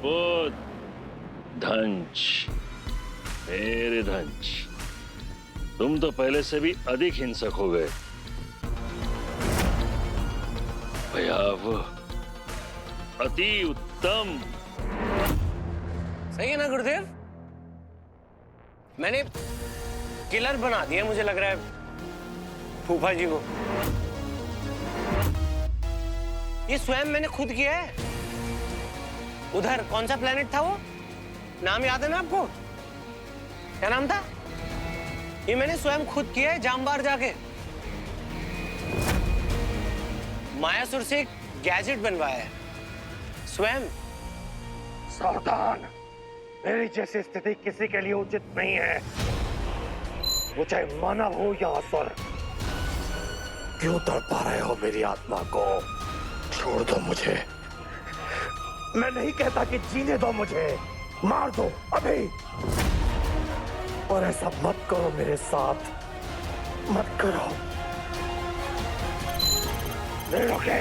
वो धंच, मेरे धंच, तुम तो पहले से भी अधिक हिंसक हो गए। भयावह, अति उत्तम। सही है ना गुरुदेव? मैंने किलर बना दिया, मुझे लग रहा है फूफा जी को। ये स्वयं मैंने खुद किया है। उधर कौन सा प्लेनेट था वो? नाम याद है ना आपको? क्या नाम था? ये मैंने स्वयं खुद किया है, जामबार जाके। मायासुर से एक गैजेट बनवाया है स्वयं। सावधान, मेरी जैसी स्थिति किसी के लिए उचित नहीं है, वो चाहे मानव हो या असुर। क्यों तड़पा रहे हो मेरी आत्मा को? छोड़ दो मुझे। मैं नहीं कहता कि जीने दो मुझे, मार दो अभी। और ऐसा मत करो मेरे साथ, मत करो। नहीं रोके।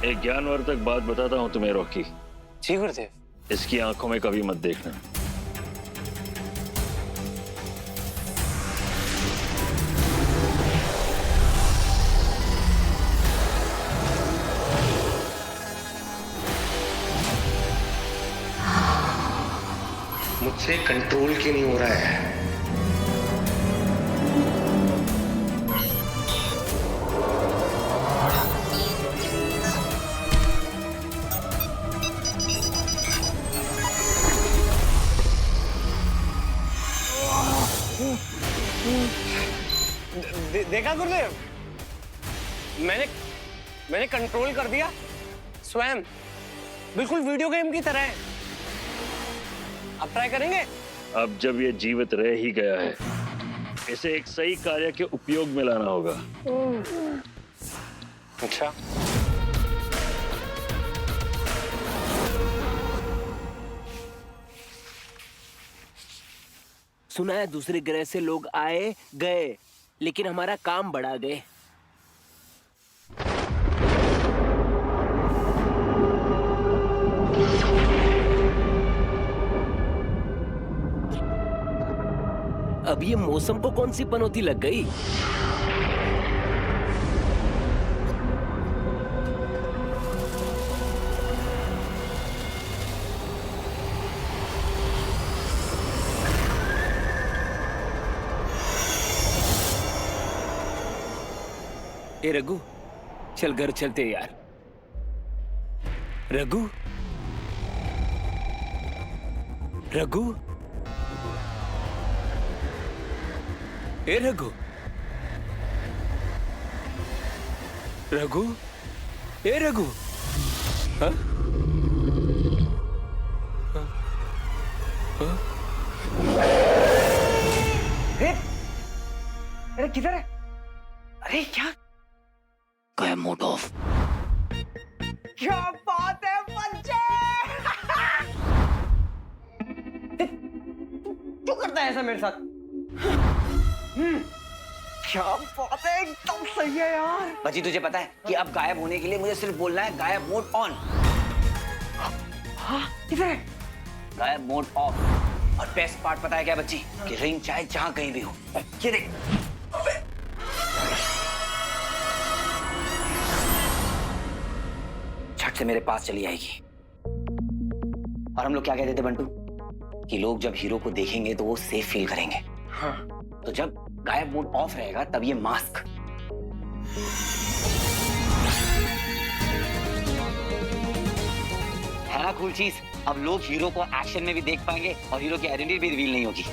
एक ज्ञानवर्धक बात बताता हूं तुम्हें रॉकी। जी गुरुदेव। इसकी आंखों में कभी मत देखना। मुझसे कंट्रोल क्यों नहीं हो रहा है? देखा गुरुदेव? मैंने कंट्रोल कर दिया स्वयं, बिल्कुल वीडियो गेम की तरह है। अब ट्राई करेंगे? अब जब ये जीवित रह ही गया है, इसे एक सही कार्य के उपयोग में लाना होगा। अच्छा। सुना है दूसरे ग्रह से लोग आए गए, लेकिन हमारा काम बढ़ा गए। अब ये मौसम को कौन सी पनौती लग गई? ए रघु, चल घर चलते यार। रघु, रघु, ए रघु, रघु, ए रघु। हाँ? हाँ? हाँ? अरे किधर है? अरे क्या? गायब मोड ऑफ। क्या बात है बच्चे! क्यों करता है ऐसा मेरे साथ? क्या बात है, एकदम सही है यार। बच्ची तुझे पता है कि अब गायब होने के लिए मुझे सिर्फ बोलना है गायब मोड ऑन। हाँ, किधर है? गायब मोड ऑफ। और बेस्ट पार्ट पता है क्या बच्ची? कि रिंग चाहे जहां कहीं भी हो, ये देख। झट से मेरे पास चली आएगी। और हम लोग क्या कहते थे बंटू? कि लोग जब हीरो को देखेंगे तो वो सेफ फील करेंगे। हाँ। तो जब गायब मोड ऑफ रहेगा तब ये मास्क। है ना कूल चीज? अब लोग हीरो को एक्शन में भी देख पाएंगे और हीरो की आइडेंटिटी भी रिवील नहीं होगी।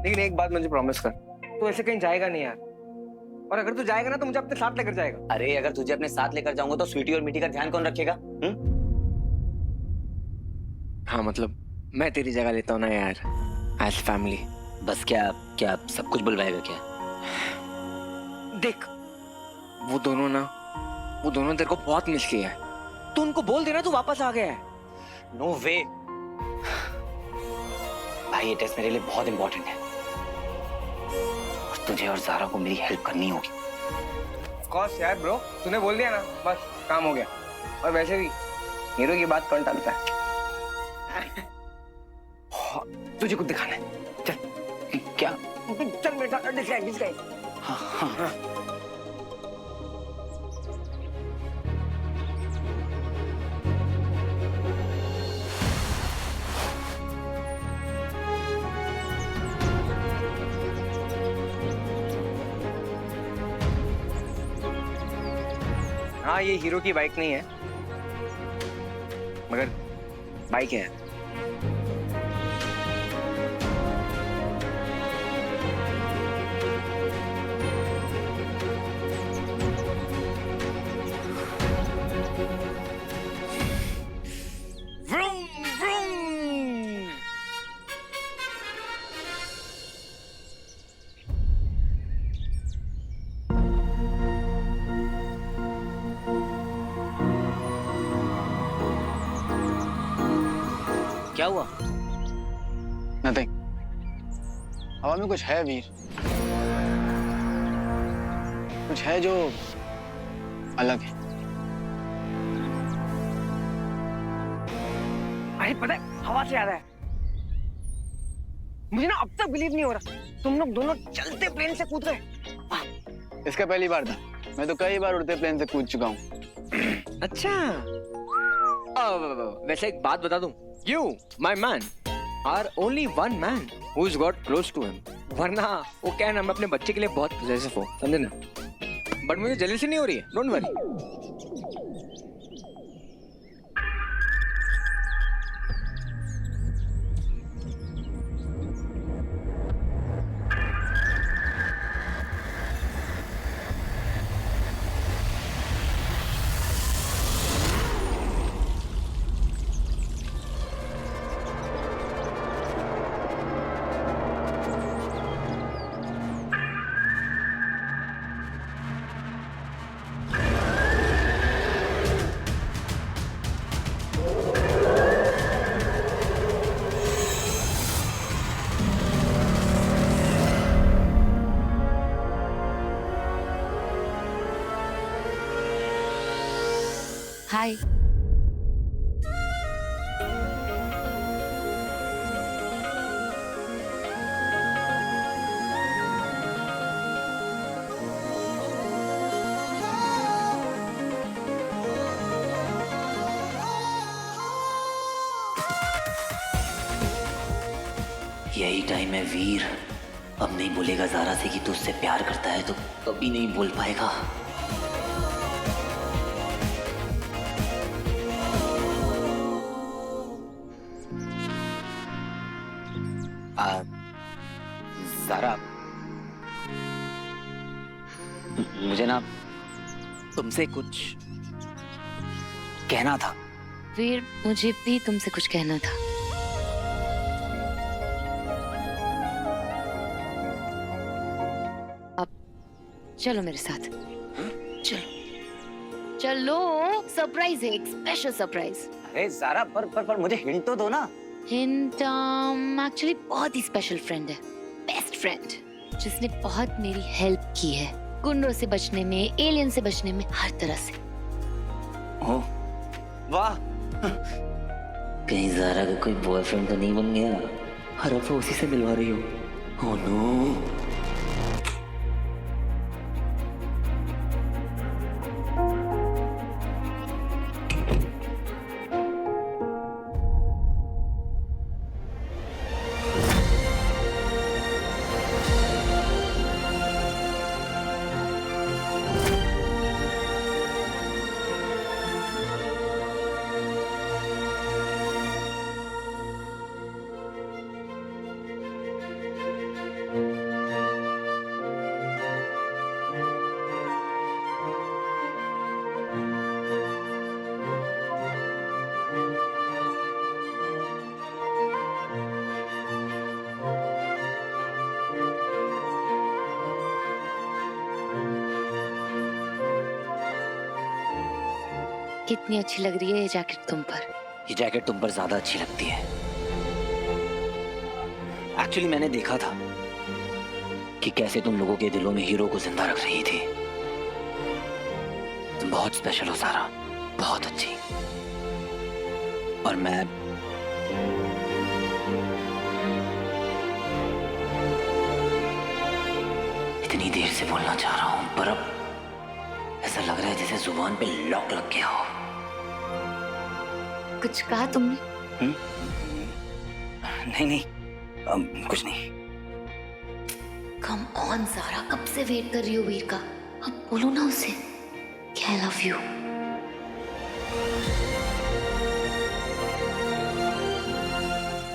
लेकिन एक बात मुझे प्रॉमिस कर, तू ऐसे कहीं जाएगा नहीं यार। और अगर तू जाएगा ना तो मुझे अपने साथ लेकर जाएगा। अरे अगर तुझे अपने साथ लेकर जाऊंगा तो स्वीटी और मीठी का ध्यान कौन रखेगा? हाँ मतलब मैं तेरी जगह लेता हूँ ना यार, एज फैमिली। बस क्या क्या सब कुछ बुलवाएगा क्या? देख वो दोनों तेरे को बहुत मिस किया है। तू उनको बोल देना तू वापस आ गया है। नो वे भाई, ये टेस्ट मेरे लिए बहुत इंपॉर्टेंट है और तुझे और ज़ारा को मेरी हेल्प करनी होगी। ऑफ कोर्स यार ब्रो, तूने बोल दिया ना, बस काम हो गया। और वैसे भी हीरो की बात कौन टालता है। तुझे कुछ दिखाना है, चल। क्या? चल बेटा, दिखाए। हाँ हाँ हाँ, ये हीरो की बाइक नहीं है, मगर बाइक है। Vroom vroom. क्या हुआ? नथिंग। हवा में कुछ है वीर, कुछ है जो अलग है। अरे पता है, हवा से याद है, मुझे ना अब तक बिलीव नहीं हो रहा तुम लोग दोनों चलते प्लेन से कूद गए। इसका पहली बार था, मैं तो कई बार उड़ते प्लेन से कूद चुका हूँ। अच्छा, वैसे एक बात बता दूं, you my man are only one man who's got close to him, वरना वो क्या है ना, मैं अपने बच्चे के लिए बहुत पॉसेसिव हूँ, समझे ना। बट मुझे जेलसी नहीं हो रही है, डोंट वरी। हाय। यही टाइम है वीर, अब नहीं बोलेगा ज़ारा से कि तू उससे प्यार करता है तो कभी नहीं बोल पाएगा। ज़ारा, मुझे ना तुमसे कुछ कहना था। वीर, मुझे भी तुमसे कुछ कहना था। अब चलो मेरे साथ, चलो चलो, सरप्राइज है, एक स्पेशल सरप्राइज। अरे ज़ारा, पर मुझे हिंट तो दो ना। हिंट एक्चुअली बहुत ही स्पेशल फ्रेंड है, बेस्ट फ्रेंड, जिसने बहुत मेरी हेल्प की है, गुंडों से बचने में, एलियन से बचने में, हर तरह से। ओह वाह, कहीं ज़ारा का कोई बॉयफ्रेंड तो नहीं बन गया? हर हफ्ते उसी से मिलवा रही हो। Oh no. कितनी अच्छी लग रही है ये जैकेट तुम पर। ये जैकेट तुम पर ज्यादा अच्छी लगती है। एक्चुअली मैंने देखा था कि कैसे तुम लोगों के दिलों में हीरो को जिंदा रख रही थी। तुम बहुत स्पेशल हो सारा, बहुत अच्छी। और मैं इतनी देर से बोलना चाह रहा हूं, पर अब ऐसा लग रहा है जैसे जुबान पे लॉक लग गया हो। कुछ कहा तुमने? नहीं, कुछ नहीं। कम ऑन ज़ारा, कब से वेट कर रही हो वीर का। अब बोलो ना उसे कि आई लव यू।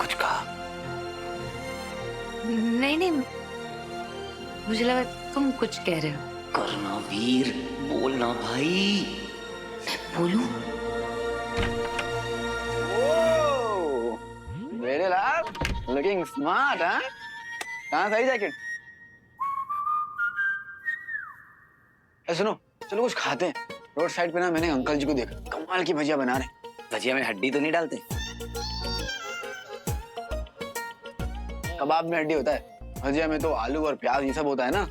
कुछ कहा? नहीं, मुझे लगा तुम कुछ कह रहे हो। करना वीर, बोलना भाई। मैं बोलूं? मेरे लाल, लुकिंग स्मार्ट, हाँ? कहाँ सही जैकेट? सुनो, चलो कुछ खाते हैं। रोड साइड पे ना मैंने अंकल जी को देखा, कमाल की भजिया बना रहे। भजिया में हड्डी तो नहीं डालते? कबाब में हड्डी होता है, भजिया में तो आलू और प्याज ये सब होता है ना।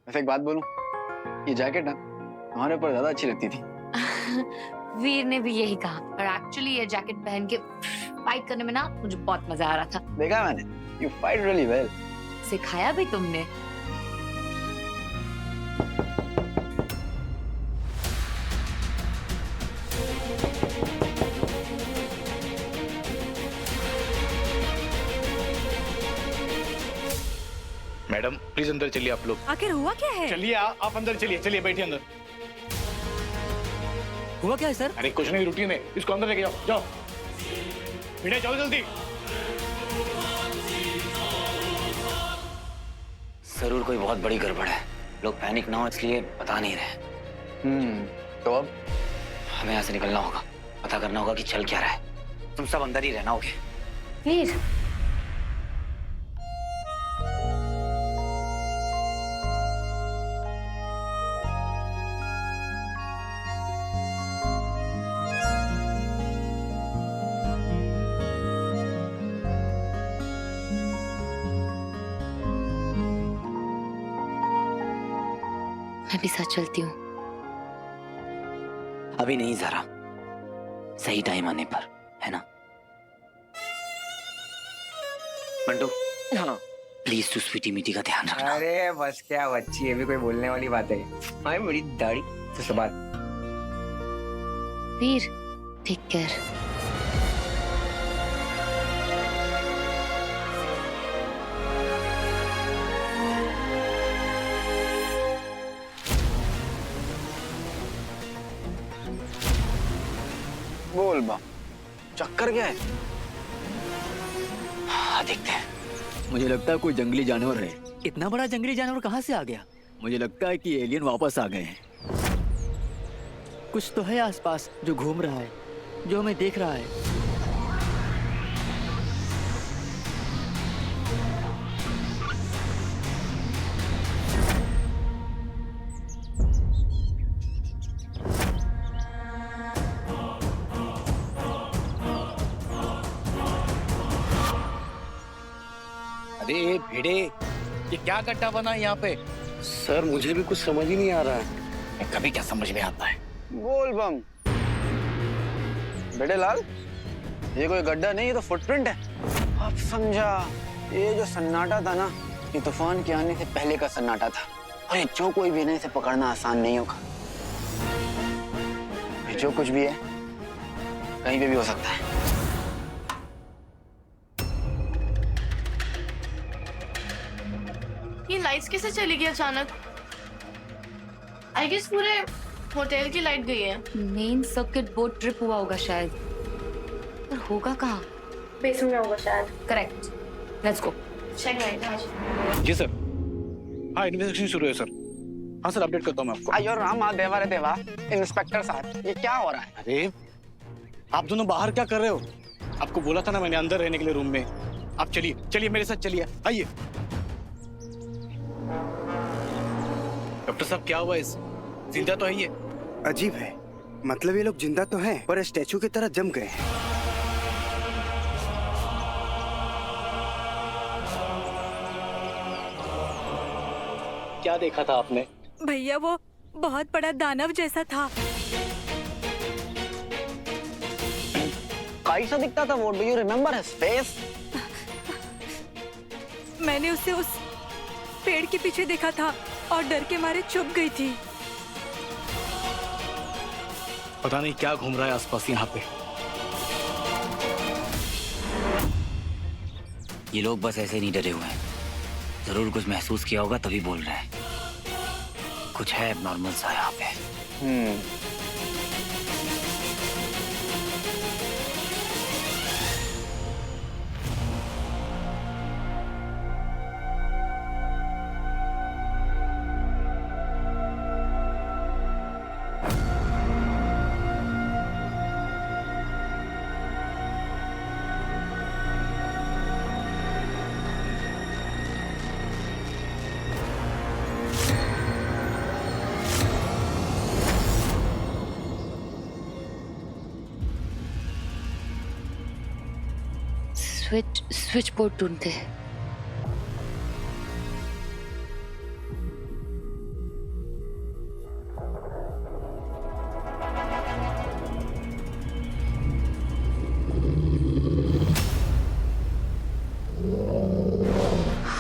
वैसे एक बात बोलूं, ये जैकेट ना हमारे ऊपर ज्यादा अच्छी लगती थी। वीर ने भी यही कहा, और एक्चुअली ये जैकेट पहन के फाइट करने में ना मुझे बहुत मजा आ रहा था। देखा मैंने, यू फाइट रियली वेल। सिखाया भी तुमने। मैडम प्लीज अंदर चलिए आप लोग। आखिर हुआ क्या है? चलिए आप अंदर चलिए, चलिए बैठिए अंदर। हुआ क्या है सर? अरे कुछ नहीं, रूटीन है, इसको अंदर लेके जाओ, जाओ बेटा, जाओ जल्दी। जरूर कोई बहुत बड़ी गड़बड़ है, लोग पैनिक ना हो इसलिए बता नहीं रहे। तो अब हमें यहाँ से निकलना होगा, पता करना होगा कि चल क्या रहा है। तुम सब अंदर ही रहना होगे। वीर, मैं भी साथ चलती हूँ। अभी नहीं ज़ारा, सही टाइम आने पर, है ना? बंटू, हाँ प्लीज तू स्वीटी मीटी का ध्यान रखना। अरे बस क्या बच्ची, ये भी कोई बोलने वाली बात है? हाय मेरी दाढ़ी से बात। वीर, टेक केयर। बोल बा, चक्कर क्या है? हाँ देखते हैं। मुझे लगता है कोई जंगली जानवर है। इतना बड़ा जंगली जानवर कहाँ से आ गया? मुझे लगता है कि एलियन वापस आ गए हैं। कुछ तो है आसपास जो घूम रहा है, जो हमें देख रहा है। अरे भिड़े, ये क्या गड्ढा बना है यहाँ पे? सर मुझे भी कुछ समझ ही नहीं आ रहा है। कभी क्या समझ में आता है। बोल बम। बेटे लाल, ये कोई गड्ढा नहीं, ये तो फुटप्रिंट है। अब समझा, ये जो सन्नाटा था ना, ये तूफान के आने से पहले का सन्नाटा था। और ये जो कोई भी नहीं, इसे पकड़ना आसान नहीं होगा। ये जो कुछ भी है कहीं पे भी हो सकता है। ये लाइट्स कैसे चली गई अचानक? आई गेस पूरे होटल की लाइट गई है। मेन सर्किट बोर्ड ट्रिप हुआ होगा शायद, पर होगा कहाँ? बेसमेंट में होगा शायद। Correct, let's go. Check light. जी सर। हाँ इन्वेस्टिगेशन शुरू है सर। हाँ सर, अपडेट करता हूँ मैं आपको। आयो रामा देवा रे देवा, इंस्पेक्टर साहब ये क्या हो रहा है? अरे आप दोनों बाहर क्या कर रहे हो? आपको बोला था ना मैंने अंदर रहने के लिए रूम में। आप चलिए, चलिए मेरे साथ चलिए, आइए। डॉक्टर साहब क्या हुआ? इस जिंदा तो है ये? अजीब है, मतलब ये लोग जिंदा तो हैं पर स्टैचू की तरह जम गए हैं। क्या देखा था आपने? भैया वो बहुत बड़ा दानव जैसा था। कैसा दिखता था वो? Do you remember his face? मैंने उसे उस पेड़ के पीछे देखा था और डर के मारे चुप गई थी। पता नहीं क्या घूम रहा है आसपास यहाँ पे। ये लोग बस ऐसे नहीं डरे हुए हैं, जरूर कुछ महसूस किया होगा तभी बोल रहे हैं। कुछ है नॉर्मल सा यहाँ पे। स्विच बोर्ड ढूंढते हैं।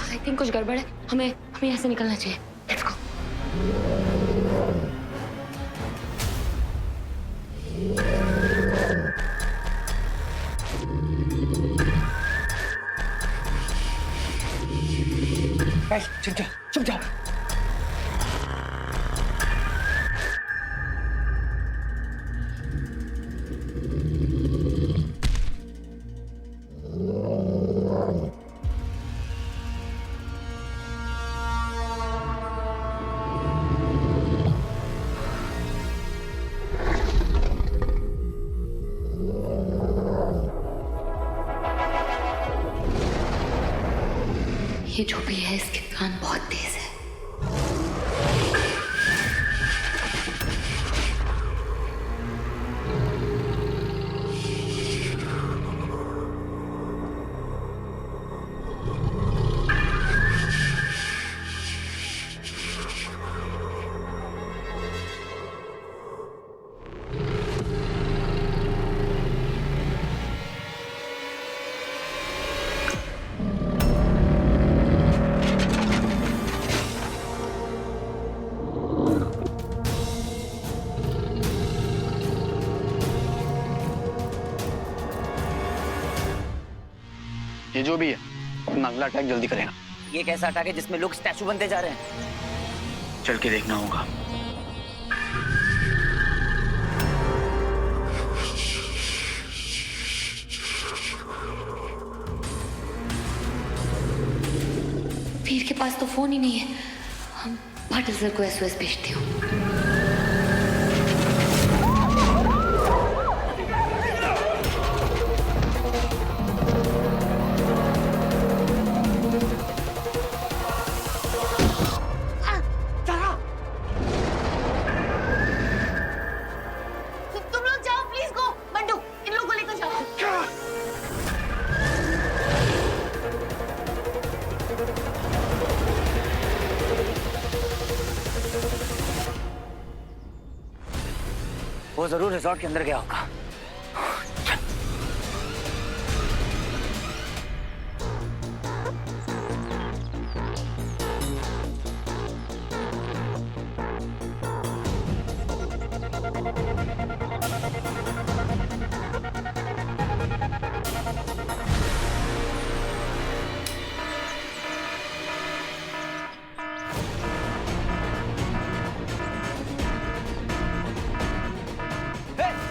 आई थिंक कुछ गड़बड़ है, हमें यहाँ से निकलना चाहिए। Let's go. चुप जाओ। ये जो भी है इसके कान बहुत तेज है। ये जो भी है अपना अगला अटैक जल्दी करेगा। ये कैसा अटैक है जिसमें लोग स्टैचू बनते जा रहे हैं? चल के देखना होगा। वीर के पास तो फोन ही नहीं है। हम पाटिल सर को SOS भेजती हूँ। तुम लोग जाओ प्लीज, गो। बंडू इन लोगों को लेकर जाओ। वो जरूर रिजॉर्ट के अंदर गया होगा।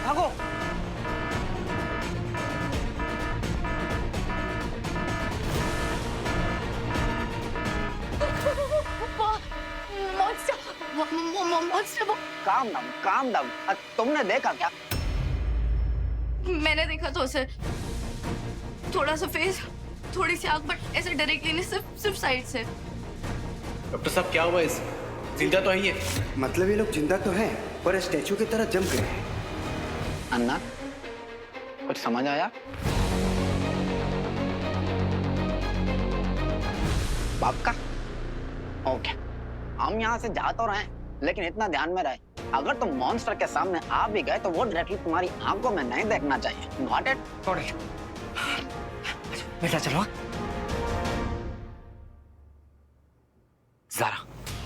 भागो। Calm down. तुमने देखा क्या? मैंने देखा तो उसे, थोड़ा सा फेस, थोड़ी सी आंख, बट ऐसे डायरेक्टली नहीं, सिर्फ साइड से। डॉक्टर साहब क्या हुआ इसे? जिंदा तो है ये? मतलब ये लोग जिंदा तो हैं पर स्टैचू की तरह जम गए हैं। अन्ना, कुछ समझ आया? बाप का? ओके, हम यहाँ से जा तो रहे हैं, लेकिन इतना ध्यान में रहे, अगर तुम मॉन्स्टर के सामने आ भी गए तो वो डायरेक्टली तुम्हारी आंखों में नहीं देखना चाहिए। Got it? बेटा चलो। ज़ारा,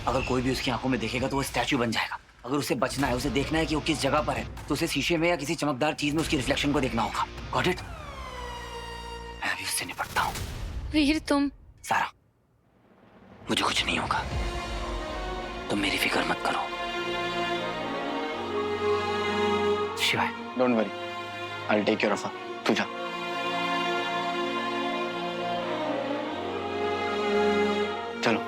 अगर कोई भी उसकी आंखों में देखेगा तो वो स्टैचू बन जाएगा। अगर उसे बचना है, उसे देखना है कि वो किस जगह पर है, तो उसे शीशे में या किसी चमकदार चीज में उसकी रिफ्लेक्शन को देखना होगा। Got it? मैं अभी उससे निपटता हूँ। वीर तुम। ज़ारा, मुझे कुछ नहीं होगा, तुम मेरी फिक्र मत करो। Shivaay, don't worry, I will take care of her. तू जा। चलो।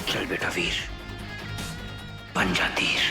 चल बेटा वीर, बन जा तीर।